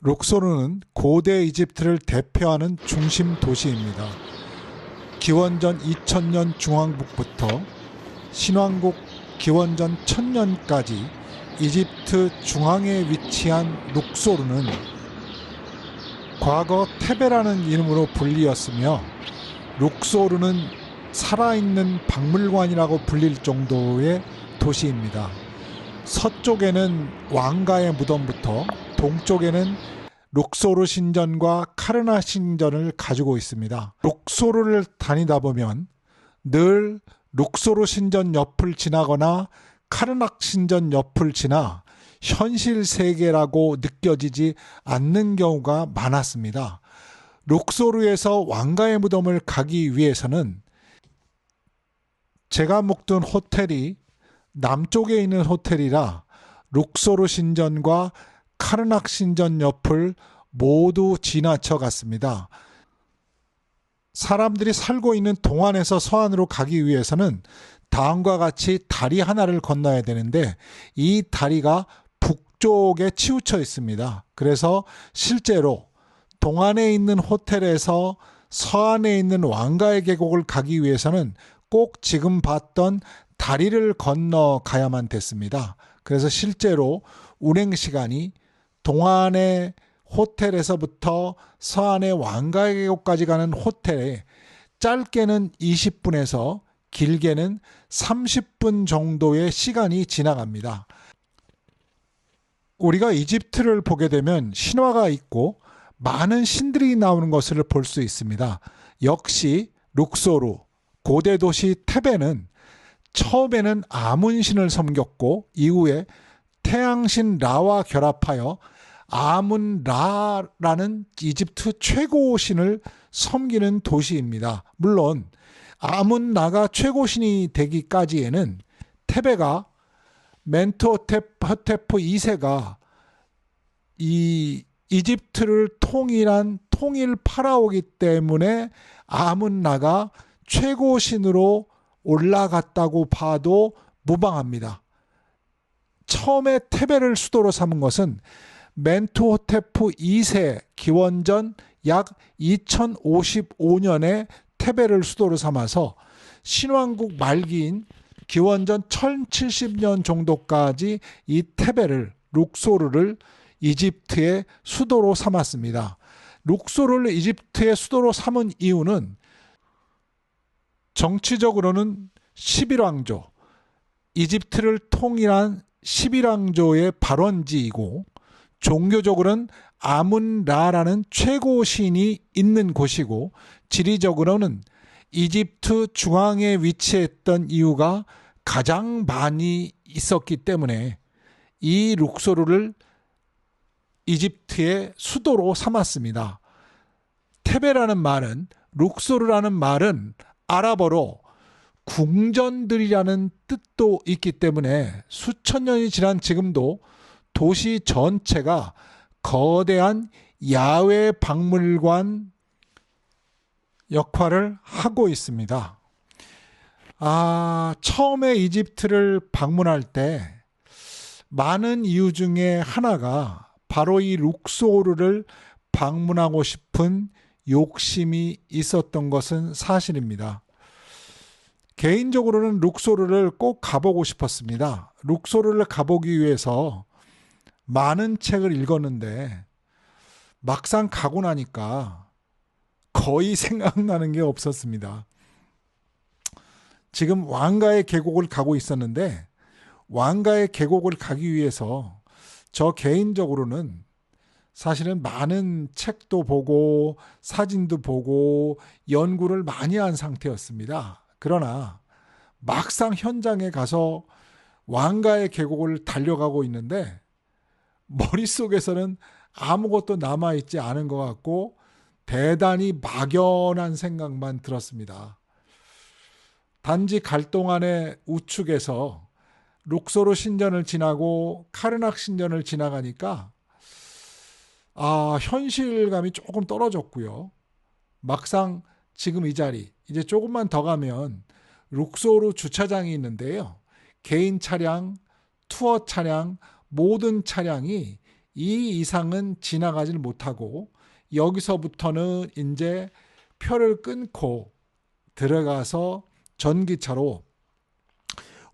룩소르는 고대 이집트를 대표하는 중심 도시입니다. 기원전 2000년 중왕국부터 신왕국 기원전 1000년까지 이집트 중앙에 위치한 룩소르는 과거 테베라는 이름으로 불리었으며, 룩소르는 살아있는 박물관이라고 불릴 정도의 도시입니다. 서쪽에는 왕가의 무덤부터 동쪽에는 룩소르 신전과 카르나 신전을 가지고 있습니다. 룩소르를 다니다 보면 늘 룩소르 신전 옆을 지나거나 카르낙 신전 옆을 지나 현실 세계라고 느껴지지 않는 경우가 많았습니다. 룩소르에서 왕가의 무덤을 가기 위해서는 제가 묵던 호텔이 남쪽에 있는 호텔이라 룩소르 신전과 카르낙 신전 옆을 모두 지나쳐 갔습니다. 사람들이 살고 있는 동안에서 서안으로 가기 위해서는 다음과 같이 다리 하나를 건너야 되는데, 이 다리가 북쪽에 치우쳐 있습니다. 그래서 실제로 동안에 있는 호텔에서 서안에 있는 왕가의 계곡을 가기 위해서는 꼭 지금 봤던 다리를 건너 가야만 됐습니다. 그래서 실제로 운행 시간이 동안의 호텔에서부터 서안의 왕가의 계곡까지 가는 호텔에 짧게는 20분에서 길게는 30분 정도의 시간이 지나갑니다. 우리가 이집트를 보게 되면 신화가 있고 많은 신들이 나오는 것을 볼 수 있습니다. 역시 룩소르, 고대 도시 테베는 처음에는 아문신을 섬겼고 이후에 태양신 라와 결합하여 아문라라는 이집트 최고 신을 섬기는 도시입니다. 물론 아문라가 최고신이 되기까지에는 테베가 멘투호테프 2세가 이 이집트를 통일한 통일 파라오기 때문에 아문라가 최고신으로 올라갔다고 봐도 무방합니다. 처음에 테베를 수도로 삼은 것은 멘투호테프 2세 기원전 약 2055년에 테베를 수도로 삼아서 신왕국 말기인 기원전 1070년 정도까지 이 테베를, 룩소르를 이집트의 수도로 삼았습니다. 룩소르를 이집트의 수도로 삼은 이유는 정치적으로는 11왕조, 이집트를 통일한 11왕조의 발원지이고, 종교적으로는 아문라라는 최고 신이 있는 곳이고, 지리적으로는 이집트 중앙에 위치했던 이유가 가장 많이 있었기 때문에 이 룩소르를 이집트의 수도로 삼았습니다. 테베라는 말은, 룩소르라는 말은 아랍어로 궁전들이라는 뜻도 있기 때문에 수천 년이 지난 지금도 도시 전체가 거대한 야외 박물관 역할을 하고 있습니다. 처음에 이집트를 방문할 때 많은 이유 중에 하나가 바로 이 룩소르를 방문하고 싶은 욕심이 있었던 것은 사실입니다. 개인적으로는 룩소르를 꼭 가보고 싶었습니다. 룩소르를 가보기 위해서 많은 책을 읽었는데 막상 가고 나니까 거의 생각나는 게 없었습니다. 지금 왕가의 계곡을 가고 있었는데, 왕가의 계곡을 가기 위해서 저 개인적으로는 사실은 많은 책도 보고 사진도 보고 연구를 많이 한 상태였습니다. 그러나 막상 현장에 가서 왕가의 계곡을 달려가고 있는데 머릿속에서는 아무것도 남아있지 않은 것 같고 대단히 막연한 생각만 들었습니다. 단지 갈 동안에 우측에서 룩소르 신전을 지나고 카르낙 신전을 지나가니까 현실감이 조금 떨어졌고요. 막상 지금 이 자리, 이제 조금만 더 가면 룩소르 주차장이 있는데요. 개인 차량, 투어 차량, 모든 차량이 이 이상은 지나가질 못하고 여기서부터는 이제 표를 끊고 들어가서 전기차로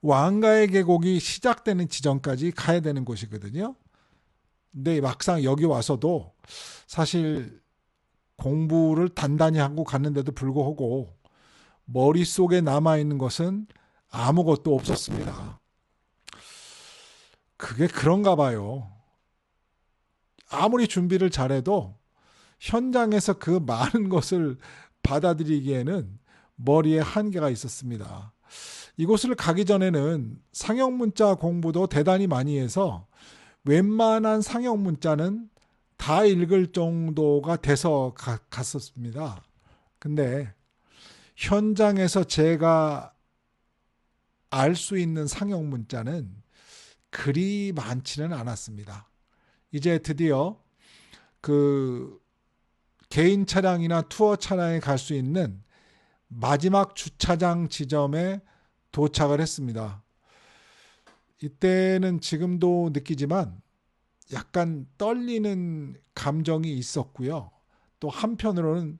왕가의 계곡이 시작되는 지점까지 가야 되는 곳이거든요. 근데 막상 여기 와서도 사실 공부를 단단히 하고 갔는데도 불구하고 머릿속에 남아있는 것은 아무것도 없었습니다. 그게 그런가 봐요. 아무리 준비를 잘해도 현장에서 그 많은 것을 받아들이기에는 머리에 한계가 있었습니다. 이곳을 가기 전에는 상형 문자 공부도 대단히 많이 해서 웬만한 상형 문자는 다 읽을 정도가 돼서 갔었습니다. 근데 현장에서 제가 알 수 있는 상형 문자는 그리 많지는 않았습니다. 이제 드디어 그 개인 차량이나 투어 차량에 갈 수 있는 마지막 주차장 지점에 도착을 했습니다. 이때는 지금도 느끼지만 약간 떨리는 감정이 있었고요. 또 한편으로는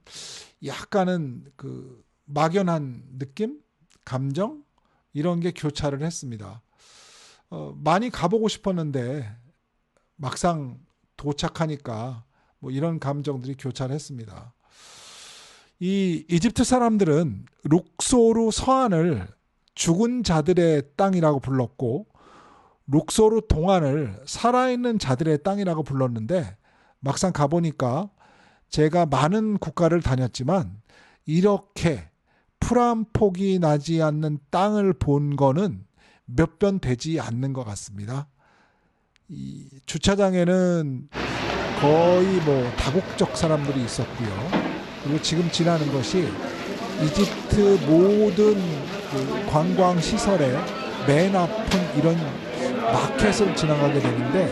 약간은 그 막연한 느낌? 감정? 이런 게 교차를 했습니다. 많이 가보고 싶었는데 막상 도착하니까 뭐 이런 감정들이 교차를 했습니다. 이 이집트 사람들은 룩소르 서안을 죽은 자들의 땅이라고 불렀고 룩소르 동안을 살아있는 자들의 땅이라고 불렀는데 막상 가보니까 제가 많은 국가를 다녔지만 이렇게 풀 한 폭이 나지 않는 땅을 본 거는 몇 번 되지 않는 것 같습니다. 이 주차장에는 거의 뭐 다국적 사람들이 있었고요. 그리고 지금 지나는 것이 이집트 모든 그 관광 시설의 맨 앞은 이런 마켓을 지나가게 되는데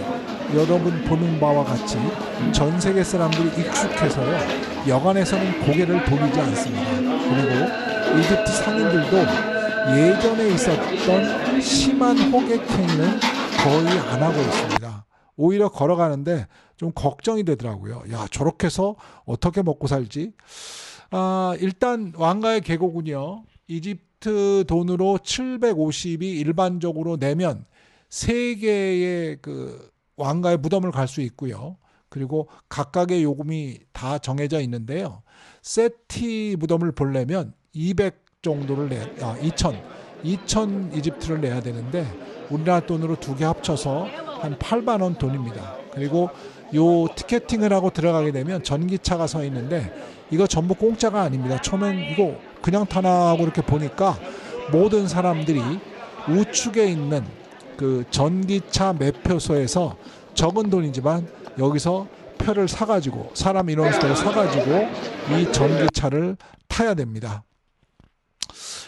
여러분 보는 바와 같이 전 세계 사람들이 익숙해서요. 여관에서는 고개를 돌리지 않습니다. 그리고 이집트 상인들도 예전에 있었던 심한 호객행위는 거의 안 하고 있습니다. 오히려 걸어가는데 좀 걱정이 되더라고요. 야, 저렇게 해서 어떻게 먹고 살지? 일단 왕가의 계곡은요. 이집트 돈으로 750이 일반적으로 내면 3개의 그 왕가의 무덤을 갈 수 있고요. 그리고 각각의 요금이 다 정해져 있는데요. 세티 무덤을 보려면 200 정도를 2,000 이집트를 내야 되는데 우리나라 돈으로 2개 합쳐서 한 8만 원 돈입니다. 그리고 요 티켓팅을 하고 들어가게 되면 전기차가 서 있는데 이거 전부 공짜가 아닙니다. 처음엔 이거 그냥 타나 하고 이렇게 보니까 모든 사람들이 우측에 있는 그 전기차 매표소에서 적은 돈이지만 여기서 표를 사가지고 사람 인원수를 사가지고 이 전기차를 타야 됩니다.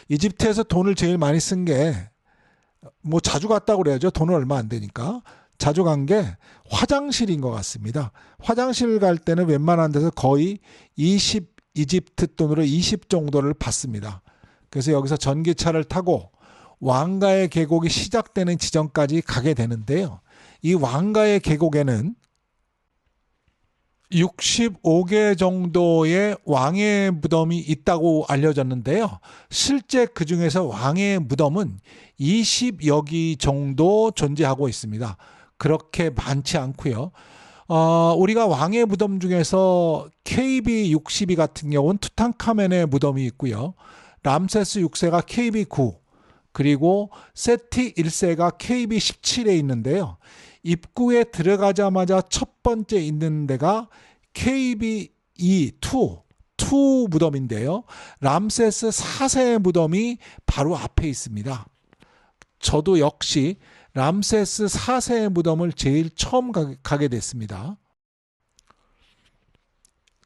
이집트에서 돈을 제일 많이 쓴 게 뭐 자주 갔다고 그래야죠. 돈은 얼마 안 되니까. 자주 간 게 화장실인 것 같습니다. 화장실 갈 때는 웬만한 데서 거의 20 이집트 돈으로 20 정도를 받습니다. 그래서 여기서 전기차를 타고 왕가의 계곡이 시작되는 지점까지 가게 되는데요. 이 왕가의 계곡에는 65개 정도의 왕의 무덤이 있다고 알려졌는데요. 실제 그 중에서 왕의 무덤은 20여 기 정도 존재하고 있습니다. 그렇게 많지 않고요. 우리가 왕의 무덤 중에서 KB62 같은 경우는 투탕카멘의 무덤이 있고요. 람세스 6세가 KB9 그리고 세티 1세가 KB17에 있는데요. 입구에 들어가자마자 첫 번째 있는 데가 KB2 2 무덤인데요. 람세스 4세의 무덤이 바로 앞에 있습니다. 저도 역시 람세스 4세의 무덤을 제일 처음 가게 됐습니다.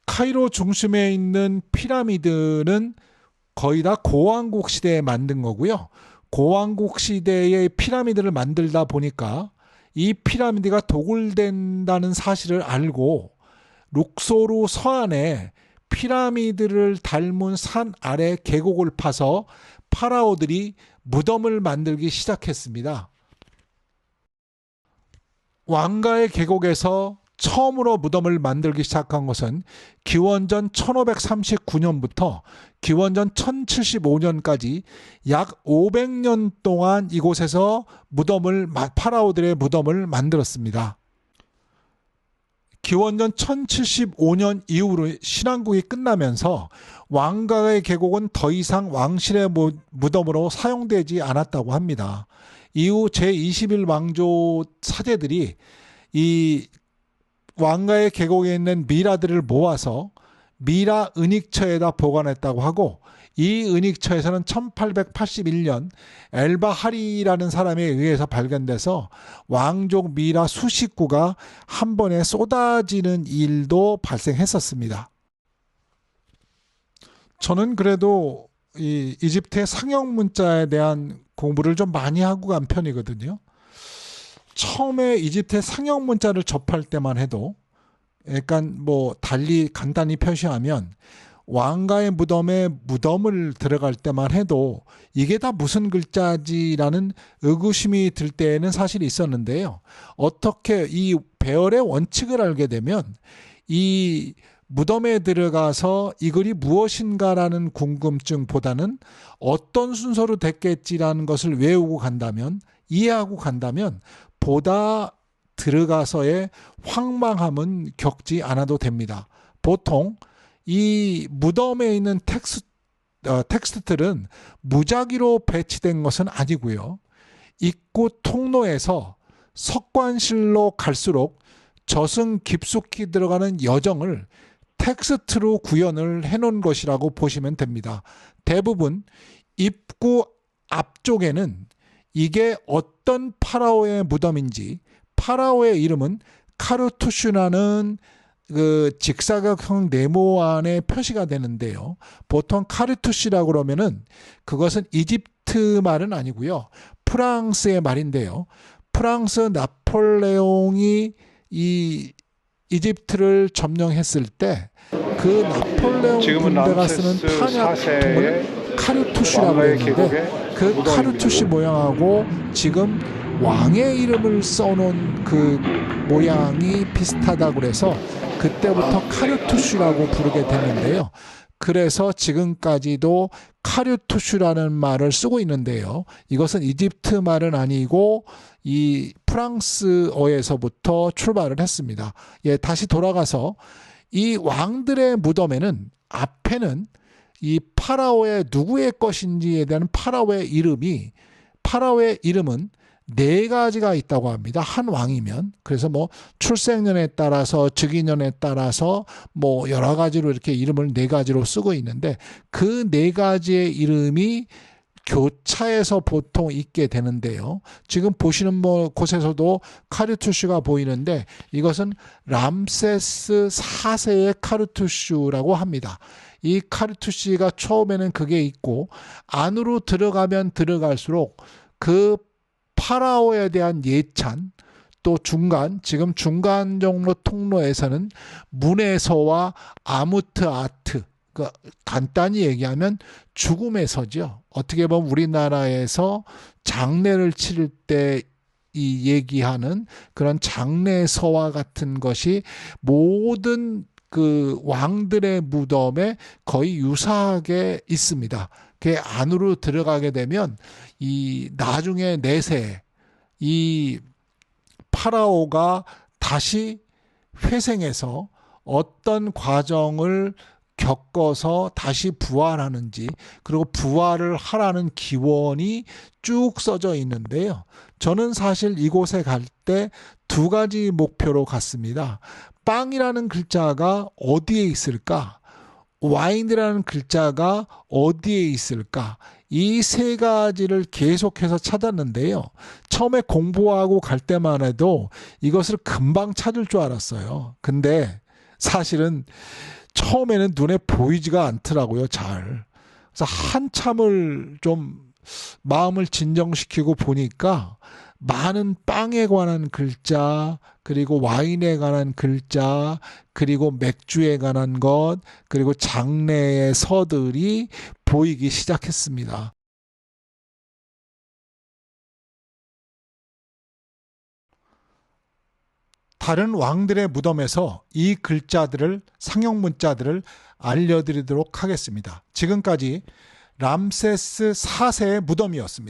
카이로 중심에 있는 피라미드는 거의 다 고왕국 시대에 만든 거고요. 고왕국 시대의 피라미드를 만들다 보니까 이 피라미드가 도굴된다는 사실을 알고 룩소르 서안에 피라미드를 닮은 산 아래 계곡을 파서 파라오들이 무덤을 만들기 시작했습니다. 왕가의 계곡에서 처음으로 무덤을 만들기 시작한 것은 기원전 1539년부터 기원전 1075년까지 약 500년 동안 이곳에서 파라오들의 무덤을 만들었습니다. 기원전 1075년 이후로 신왕국이 끝나면서 왕가의 계곡은 더 이상 왕실의 무덤으로 사용되지 않았다고 합니다. 이후 제21 왕조 사제들이 이 왕가의 계곡에 있는 미라들을 모아서 미라 은익처에다 보관했다고 하고, 이 은익처에서는 1881년 엘바하리라는 사람에 의해서 발견돼서 왕족 미라 수십 구가 한 번에 쏟아지는 일도 발생했었습니다. 저는 그래도 이 이집트의 상형 문자에 대한 공부를 좀 많이 하고 간 편이거든요. 처음에 이집트의 상형 문자를 접할 때만 해도 약간 달리 간단히 표시하면 왕가의 무덤에 무덤을 들어갈 때만 해도 이게 다 무슨 글자지라는 의구심이 들 때에는 사실 있었는데요. 어떻게 이 배열의 원칙을 알게 되면 이 무덤에 들어가서 이 글이 무엇인가라는 궁금증보다는 어떤 순서로 됐겠지라는 것을 외우고 간다면, 이해하고 간다면 보다 들어가서의 황망함은 겪지 않아도 됩니다. 보통 이 무덤에 있는 텍스트들은 무작위로 배치된 것은 아니고요. 입구 통로에서 석관실로 갈수록 저승 깊숙이 들어가는 여정을 텍스트로 구현을 해놓은 것이라고 보시면 됩니다. 대부분 입구 앞쪽에는 이게 어떤 파라오의 무덤인지, 파라오의 이름은 카르투슈라는 그 직사각형 네모안에 표시가 되는데요. 보통 카르투슈라고 그러면은 그것은 이집트 말은 아니고요. 프랑스의 말인데요. 프랑스 나폴레옹이 이 이집트를 점령했을 때 그 나폴레옹 군대가 쓰는 탄약통을 카르투슈라고 했는데, 그 카르투슈 모양하고 지금 왕의 이름을 써놓은 그 모양이 비슷하다고 그래서 그때부터 카르투슈라고 부르게 됐는데요. 그래서 지금까지도 카르투슈라는 말을 쓰고 있는데요. 이것은 이집트 말은 아니고 이 프랑스어에서부터 출발을 했습니다. 다시 돌아가서 이 왕들의 무덤에는 앞에는 이 파라오의 누구의 것인지에 대한 파라오의 이름은 네 가지가 있다고 합니다. 한 왕이면. 그래서 출생년에 따라서 즉위년에 따라서 여러 가지로 이렇게 이름을 네 가지로 쓰고 있는데, 그 네 가지의 이름이 교차해서 보통 있게 되는데요. 지금 보시는 곳에서도 카르투슈가 보이는데 이것은 람세스 4세의 카르투슈라고 합니다. 이 카르투슈가 처음에는 그게 있고, 안으로 들어가면 들어갈수록 그 파라오에 대한 예찬, 또 지금 중간 정로 통로에서는 문에서와 아무트아트, 간단히 얘기하면 죽음의 서죠. 어떻게 보면 우리나라에서 장례를 치를 때 이 얘기하는 그런 장례서와 같은 것이 모든 그 왕들의 무덤에 거의 유사하게 있습니다. 그 안으로 들어가게 되면 이 나중에 내세 이 파라오가 다시 회생해서 어떤 과정을 겪어서 다시 부활하는지, 그리고 부활을 하라는 기원이 쭉 써져 있는데요. 저는 사실 이곳에 갈 때 두 가지 목표로 갔습니다. 빵이라는 글자가 어디에 있을까? 와인이라는 글자가 어디에 있을까? 이 세 가지를 계속해서 찾았는데요. 처음에 공부하고 갈 때만 해도 이것을 금방 찾을 줄 알았어요. 근데 사실은 처음에는 눈에 보이지가 않더라고요, 잘. 그래서 한참을 좀 마음을 진정시키고 보니까 많은 빵에 관한 글자, 그리고 와인에 관한 글자, 그리고 맥주에 관한 것, 그리고 장례의 서들이 보이기 시작했습니다. 다른 왕들의 무덤에서 이 글자들을, 상형 문자들을 알려드리도록 하겠습니다. 지금까지 람세스 4세의 무덤이었습니다.